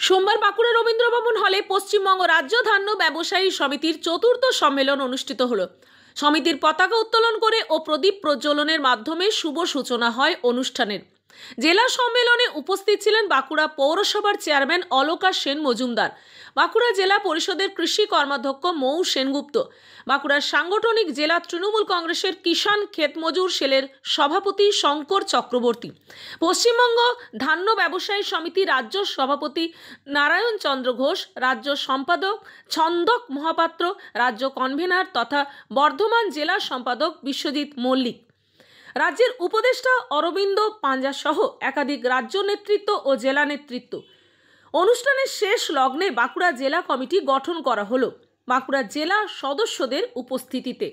সোমবার বাঁকুড়া রবীন্দ্র ভবন হলে পশ্চিমবঙ্গ রাজ্য ধান্য ব্যবসায়ী সমিতির চতুর্থ সম্মেলন অনুষ্ঠিত হলো। সমিতির পতাকা উত্তোলন করে ও প্রদীপ প্রজ্বলনের মাধ্যমে শুভ সূচনা হয় অনুষ্ঠানের। জেলা সম্মেলনে উপস্থিত ছিলেন বাঁকুড়া পৌরসভার চেয়ারম্যান অলকা সেন মজুমদার, বাঁকুড়া জেলা পরিষদের কৃষি কর্মাধ্যক্ষ মৌ সেনগুপ্ত, বাঁকুড়ার সাংগঠনিক জেলা তৃণমূল কংগ্রেসের কিষাণ ক্ষেতমজুর সেলের সভাপতি শঙ্কর চক্রবর্তী, পশ্চিমবঙ্গ ধান্য ব্যবসায়ী সমিতি রাজ্য সভাপতি নারায়ণ চন্দ্র ঘোষ, রাজ্য সম্পাদক ছন্দক মহাপাত্র, রাজ্য কনভেনার তথা বর্ধমান জেলা সম্পাদক বিশ্বজিৎ মল্লিক, রাজ্যের উপদেষ্টা অরবিন্দ পাঞ্জা সহ একাধিক রাজ্য নেতৃত্ব ও জেলা নেতৃত্ব। অনুষ্ঠানের শেষ লগ্নে বাঁকুড়া জেলা কমিটি গঠন করা হলো বাঁকুড়া জেলা সদস্যদের উপস্থিতিতে।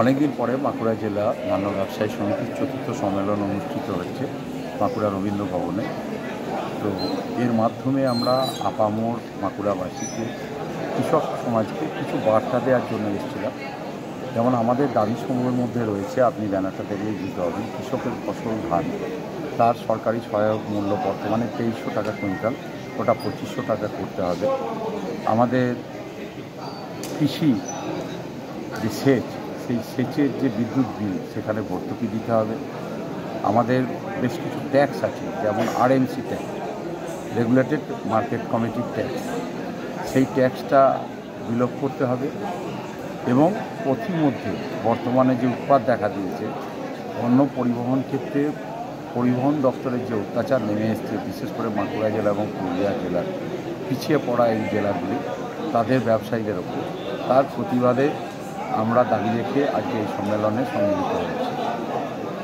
অনেকদিন পরে বাঁকুড়া জেলা ধান্য ব্যবসায়ী সমিতির চতুর্থ সম্মেলন অনুষ্ঠিত হচ্ছে বাঁকুড়া রবীন্দ্র ভবনে। তো এর মাধ্যমে আমরা আপামর বাঁকুড়াবাসীকে, কৃষক সমাজকে কিছু বার্তা দেওয়ার জন্য এসেছিলাম। যেমন আমাদের দাবি সমূহের মধ্যে রয়েছে, আপনি ব্যানারটা দেখলেই বুঝতে হবেন, কৃষকের ফসল ধান তার সরকারি সহায়ক মূল্য বর্তমানে 2300 টাকা কুইন্টাল, ওটা 2500 টাকা করতে হবে। আমাদের কৃষি যে সেচ, সেই সেচের যে বিদ্যুৎ বিল সেখানে ভর্তুকি দিতে হবে। আমাদের বেশ কিছু ট্যাক্স আছে, যেমন আরএমসি ট্যাক্স, রেগুলেটেড মার্কেট কমিটির ট্যাক্স, সেই ট্যাক্সটা বিলোপ করতে হবে। এবং পথিমধ্যে বর্তমানে যে উৎপাত দেখা দিয়েছে, অন্য পরিবহন ক্ষেত্রে পরিবহন দপ্তরের যে অত্যাচার নেমে এসছে, বিশেষ করে বাঁকুড়া জেলা এবং পুরুলিয়া জেলার পিছিয়ে পড়া এই জেলাগুলি, তাদের ব্যবসায়ীদের ওপর, তার প্রতিবাদে আমরা দাবি রেখে আজকে এই সম্মেলনে সম্মিলিত হয়েছি।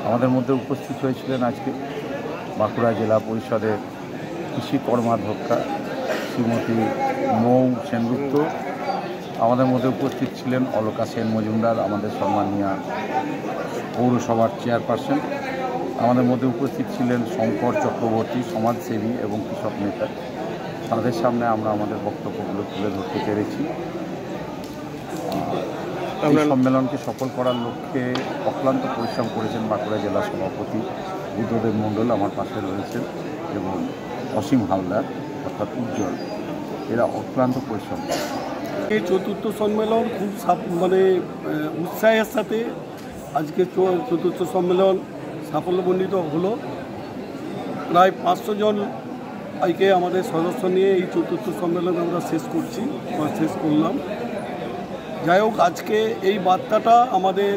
আমাদের মধ্যে উপস্থিত হয়েছিলেন আজকে বাঁকুড়া জেলা পরিষদের কৃষি কর্মাধ্যক্ষা শ্রীমতী মৌ সেনগুপ্ত, আমাদের মধ্যে উপস্থিত ছিলেন অলকা সেন মজুমদার, আমাদের সম্মানীয় পৌরসভার চেয়ারপারসন, আমাদের মধ্যে উপস্থিত ছিলেন শঙ্কর চক্রবর্তী, সমাজসেবী এবং কৃষক নেতা। তাদের সামনে আমরা আমাদের বক্তব্যগুলো তুলে ধরতে পেরেছি। এই সম্মেলনকে সফল করার লক্ষ্যে অক্লান্ত পরিশ্রম করেছেন বাঁকুড়া জেলা সভাপতি বুদ্ধদেব মণ্ডল, আমার পাশে রয়েছেন, এবং অসীম হালদার অর্থাৎ উজ্জ্বল, এরা অক্লান্ত পরিশ্রম করেছেন। এই চতুর্থ সম্মেলন খুব উৎসাহের সাথে আজকে চতুর্থ সম্মেলন সাফল্যমণ্ডিত হলো। প্রায় 500 জন আজকে আমাদের সদস্য নিয়ে এই চতুর্থ সম্মেলন আমরা শেষ করলাম। যাই হোক, আজকে এই বার্তাটা আমাদের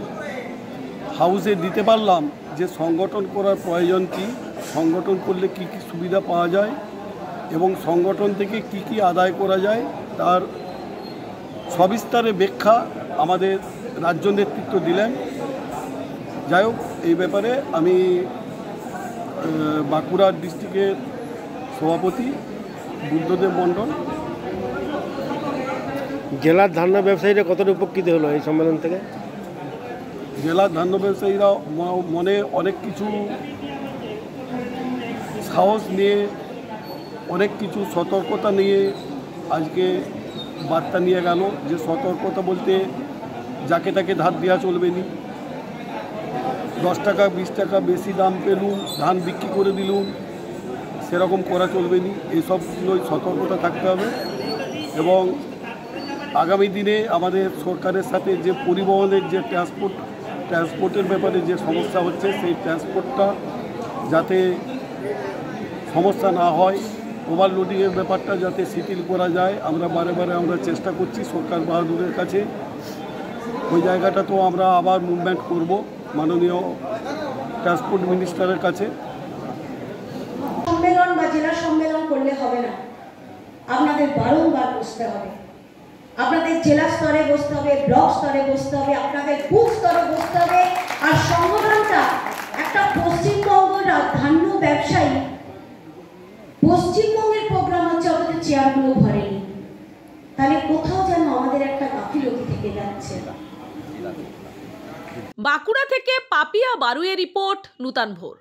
হাউসে দিতে পারলাম যে সংগঠন করার প্রয়োজন কী, সংগঠন করলে কি কি সুবিধা পাওয়া যায় এবং সংগঠন থেকে কি কি আদায় করা যায় তার সবিস্তারে ব্যাখ্যা আমাদের রাজ্য নেতৃত্ব দিলেন। যাই হোক, এই ব্যাপারে আমি বাঁকুড়া ডিস্ট্রিক্টের সভাপতি বুদ্ধদেব মণ্ডল। জেলার ধান্য ব্যবসায়ীরা কতটা উপকৃত হলো এই সম্মেলন থেকে? জেলার ধান্য ব্যবসায়ীরা মনে অনেক কিছু সাহস নিয়ে, অনেক কিছু সতর্কতা নিয়ে আজকে বার্তা নিয়ে গেল, যে সতর্কতা বলতে যাকে তাকে ধার দেওয়া চলবে না, 10 টাকা 20 টাকা বেশি দাম পেলুম ধান বিক্রি করে দিলুম, সেরকম করা চলবে না। এইসবগুলোই সতর্কতা থাকতে হবে। এবং আগামী দিনে আমাদের সরকারের সাথে যে পরিবহনের যে ট্রান্সপোর্টের ব্যাপারে যে সমস্যা হচ্ছে, সেই ট্রান্সপোর্টটা যাতে সমস্যা না হয়, ওভারলোডিংয়ের ব্যাপারটা যাতে শিথিল করা যায়, আমরা বারে আমরা চেষ্টা করছি সরকার বাহাদুরের কাছে। ওই জায়গাটা তো আমরা আবার মুভমেন্ট করব মাননীয় ট্রান্সপোর্ট মিনিস্টারের কাছে। সম্মেলন বা জেলা সম্মেলন করলে হবে না, আপনাদের বারংবার বসতে হবে, আপনাদের জেলা স্তরে বসতে হবে, ব্লক স্তরে বসতে হবে, আপনাদের বুথ স্তরে বসতে হবে। আর সংগঠনটা একটা পশ্চিমবঙ্গ ধান্য ব্যবসায়ী, পশ্চিমবঙ্গের প্রোগ্রাম হচ্ছে, আমাদের চেয়ারগুলো ভরেনি, তাহলে কোথাও যেন আমাদের একটা গাফিলতি থেকে যাচ্ছে। বাঁকুড়া থেকে পাপিয়া বারুয়ের রিপোর্ট, নূতন ভোর।